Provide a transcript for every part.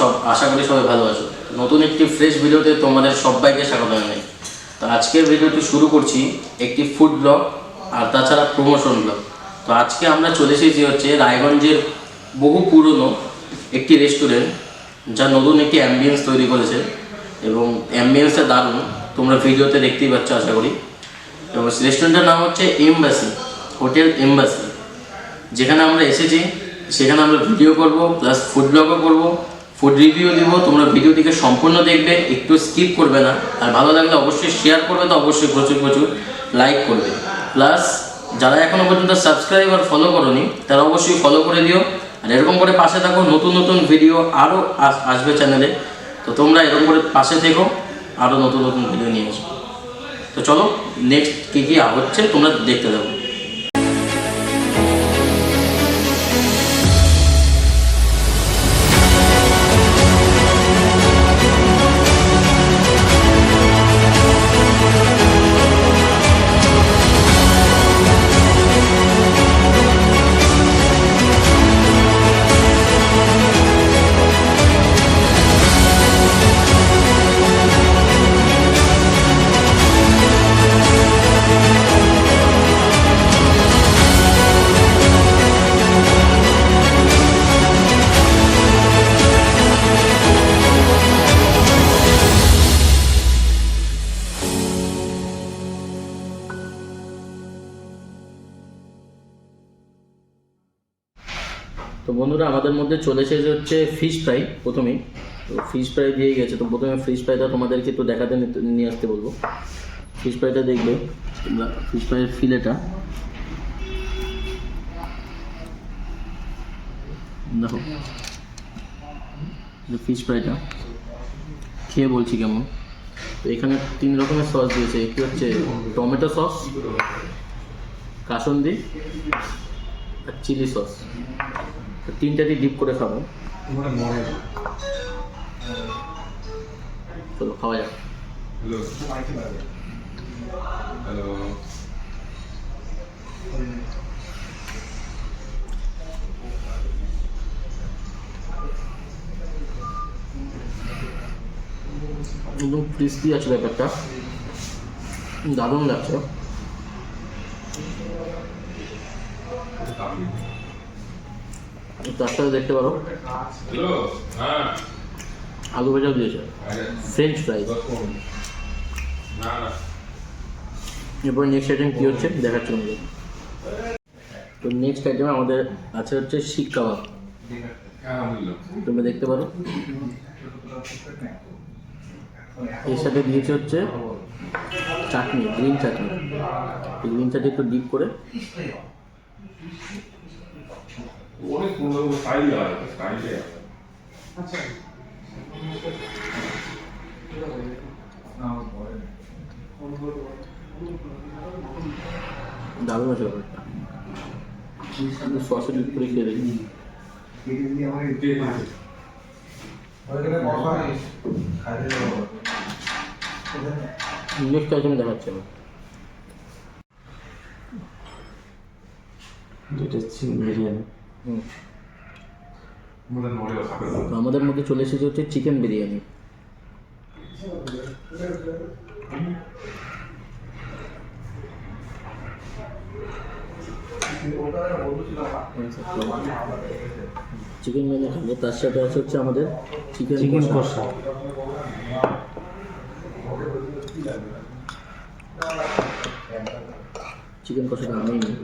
সব আশা করি সবাই ভালো আছো। নতুন একটি ফ্রেশ ভিডিওতে তোমাদের সবাইকে স্বাগত জানাই। তো আজকের ভিডিওটি শুরু করছি একটি ফুড ব্লগ আর তাছাড়া প্রমোশন ব্লগ। তো আজকে আমরা চলে এসেছি হচ্ছে রায়গঞ্জের বহু পুরনো একটি রেস্টুরেন্ট, যা নতুন একটি অ্যাম্বিয়েন্স তৈরি করেছে এবং অ্যাম্বিয়েন্সটা দারুণ, তোমরা ভিডিওতে দেখতেই পাচ্ছ আশা করি। এবং রেস্টুরেন্টের নাম হচ্ছে এমবাসি, হোটেল এমবাসি। যেখানে আমরা এসেছি সেখানে আমরা ভিডিও করব, প্লাস ফুড ব্লগও করব, ফুড রিভিউ দিব। তোমরা ভিডিওটিকে সম্পূর্ণ দেখবে, একটু স্কিপ করবে না। আর ভালো লাগলে অবশ্যই শেয়ার করবে, তো অবশ্যই প্রচুর প্রচুর লাইক করবে। প্লাস যারা এখনও পর্যন্ত সাবস্ক্রাইব আর ফলো করোনি তারা অবশ্যই ফলো করে দিও। আর এরকম করে পাশে থাকো, নতুন নতুন ভিডিও আরও আসবে চ্যানেলে। তো তোমরা এরকম করে পাশে থেকো, আরও নতুন নতুন ভিডিও নিয়ে আসবো। তো চলো নেক্সট কী কী হচ্ছে তোমরা দেখতে থাকো। তো বন্ধুরা, আমাদের মধ্যে চলে এসেছে হচ্ছে ফিশ ফ্রাই প্রথমেই। তো ফিশ ফ্রাই দিয়ে গেছে, তো প্রথমে ফিশ ফ্রাইটা তোমাদেরকে একটু দেখাতে নিয়ে আসতে বলবো। ফিশ ফ্রাইটা দেখবে তোমরা, ফিশ ফ্রাইয়ের ফিলেটা দেখো। ফিশ ফ্রাইটা খেয়ে বলছি কেমন। তো এখানে 3 রকমের সস দিয়েছে। একটি হচ্ছে টমেটো সস, কাসুন্দি আর চিলি সস। তিনটাতে ডিপ করে খাবো। চলো খাওয়া যাক। একদম ক্রিস্পি আছে ব্যাপারটা, দারুণ লাগছে। তার সাথে দেখতে পারো আলু ভাজা দিয়েছে, ফ্রেঞ্চ ফ্রাই। এরপর নেক্সট আইটেম কী হচ্ছে দেখাচ্ছি আমাদের। তো নেক্সট আইটেম আমাদের আছে হচ্ছে শিক কাবাব। তোমরা দেখতে পারো এর সাথে দিয়েছে হচ্ছে চাটনি, গ্রিন চাটনি। এই গ্রিন চাটনি একটু ডিপ করে অনেক সুন্দর স্টাইল আছে, স্টাইলে আচ্ছা দারুণ আছে ব্যাপারটা। সসে ডিপ করে খেয়ে দেখি। নেক্সট আইটেম দেখাচ্ছি আমি, যেটা চিকেন বিরিয়ানি। আমাদের মধ্যে চলে এসেছে হচ্ছে চিকেন বিরিয়ানি। চিকেন বিরিয়ানি খাবো, তার সাথে আছে হচ্ছে আমাদের চিকেন কষা। চিকেন কষাটা আমি নিই।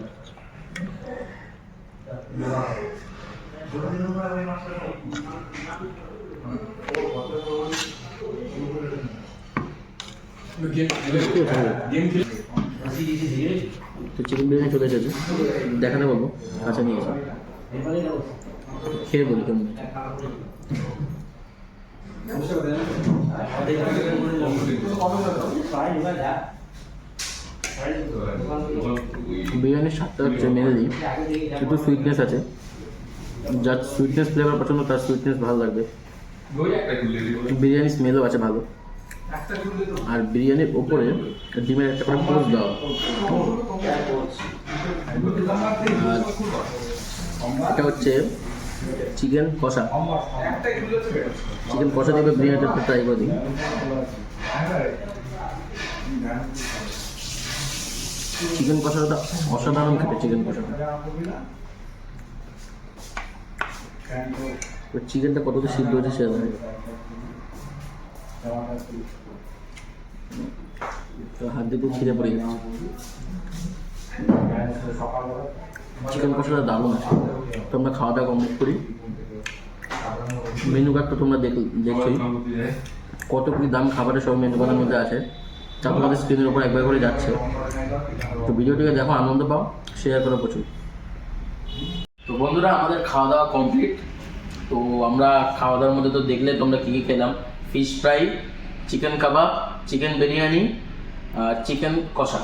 তো চিকেন বিরিয়ানি চলে এসেছে, দেখাতে বলবো, কাছে নিয়ে এসে খেয়ে বলি কেমন। বিরিয়ানির স্বাদটা হচ্ছে মেনলি একটু সুইটনেস আছে, যার সুইটনেস ফ্লেভার পছন্দ তার সুইটনেস ভালো লাগবে। বিরিয়ানি স্মেলও আছে ভালো, আর বিরিয়ানির ওপরে ডিমের একটা করে পোস্ট দেওয়া। এটা হচ্ছে চিকেন কষা, চিকেন কষা দিয়ে বিরিয়ানিটা একটু ট্রাই করে দিই। চিকেন কষাটা অসাধারণ খেতে, চিকেন কষাটা। চিকেনটা কতটা সিদ্ধ হয়েছে সে জানে। হাত দিয়ে ছিঁড়ে পড়ে যাচ্ছে। চিকেন কষাটা দারুণ আছে। তো আমরা খাওয়া দাওয়া কমপ্লিট করি। মেনু কার্ডটা তোমরা দেখছোই কত কি দাম খাবারের, সব মেনু কার্ডের মধ্যে আছে, তা তোমাদের স্ক্রিনের উপর একবার করে যাচ্ছে। তো ভিডিওটিকে দেখো, আনন্দ পাও, শেয়ার করো প্রচুর। তো বন্ধুরা, আমাদের খাওয়া দাওয়া কমপ্লিট। তো আমরা খাওয়া দাওয়ার মধ্যে তো দেখলে তোমরা কী কী খেলাম। ফিশ ফ্রাই, চিকেন কাবাব, চিকেন বিরিয়ানি, চিকেন কষা,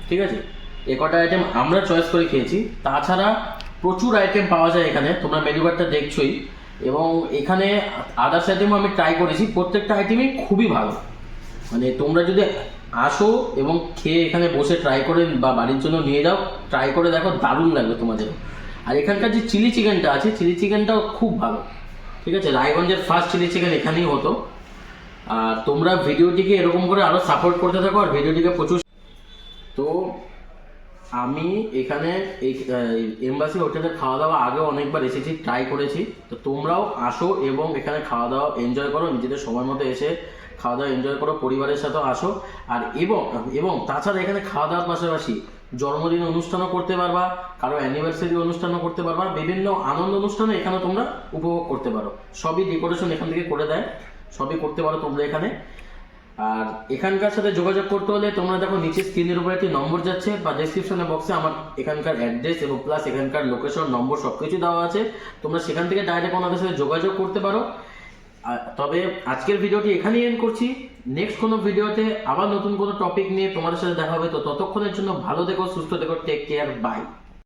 ঠিক আছে। এ কটা আইটেম আমরা চয়েস করে খেয়েছি। তাছাড়া প্রচুর আইটেম পাওয়া যায় এখানে, তোমরা মেনু কার্ডটা দেখছোই। এবং এখানে আদার্স আইটেমও আমি ট্রাই করেছি, প্রত্যেকটা আইটেমই খুবই ভালো। মানে তোমরা যদি আসো এবং খেয়ে এখানে বসে ট্রাই করে বা বাড়ির জন্য নিয়ে যাও, ট্রাই করে দেখো, দারুণ লাগবে তোমাদের। আর এখানকার যে চিলি চিকেনটা আছে, চিলি চিকেনটাও খুব ভালো, ঠিক আছে। রায়গঞ্জের ফার্স্ট চিলি চিকেন এখানেই হতো। আর তোমরা ভিডিওটিকে এরকম করে আরও সাপোর্ট করতে থাকো, আর ভিডিওটিকে প্রচুর। তো আমি এখানে এই এমবাসি হোটেলের খাওয়া দাওয়া আগেও অনেকবার এসেছি, ট্রাই করেছি। তো তোমরাও আসো এবং এখানে খাওয়া দাওয়া এনজয় করো, নিজেদের সময় মতো এসে খাওয়া দাওয়া এনজয় করো, পরিবারের সাথেও আসো। আর এবং তাছাড়া এখানে খাওয়া দাওয়ার পাশাপাশি জন্মদিন অনুষ্ঠানও করতে পারবা, কারো অ্যানিভার্সারি অনুষ্ঠানও করতে পারবা, বিভিন্ন আনন্দ অনুষ্ঠানও এখানে তোমরা উপভোগ করতে পারো। সবই ডেকোরেশন এখান থেকে করে দেয়, সবই করতে পারো তোমরা এখানে। আর এখানকার সাথে যোগাযোগ করতে হলে তোমরা দেখো নিচে স্ক্রিনের উপরে একটি নম্বর যাচ্ছে, বা ডেসক্রিপশনে বক্সে আমার এখানকার অ্যাড্রেস এবং প্লাস এখানকার লোকেশন, নম্বর সব কিছু দেওয়া আছে। তোমরা সেখান থেকে ডাইরেক্ট ওনাদের সাথে যোগাযোগ করতে পারো। তবে আজকের ভিডিওটি এখানেই এন্ড করছি। নেক্সট কোনো ভিডিওতে আবার নতুন কোনো টপিক নিয়ে তোমাদের সাথে দেখা হবে। তো ততক্ষণের জন্য ভালো থেকো, সুস্থ থেকো, টেক কেয়ার, বাই।